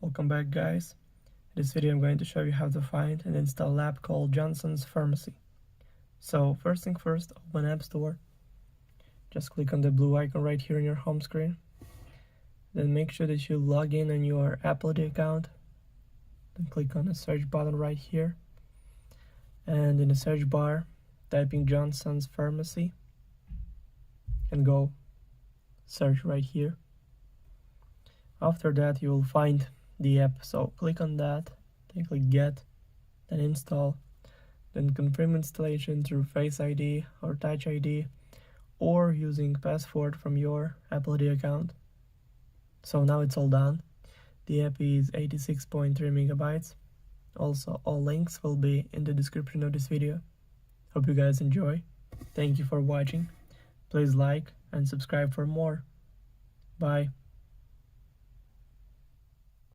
Welcome back, guys. In this video I'm going to show you how to find and install an app called Johsons Pharmacy. So first thing first, open App Store. Just click on the blue icon right here on your home screen. Then make sure that you log in on your Apple ID account. Then click on the search button right here. And in the search bar, type in Johsons Pharmacy and go search right here. After that, you will find the app, so click on that, then click Get, then Install, then confirm installation through Face ID or Touch ID or using password from your Apple ID account. So now it's all done. The app is 86.3 megabytes. Also, all links will be in the description of this video. Hope you guys enjoy. Thank you for watching. Please like and subscribe for more. Bye.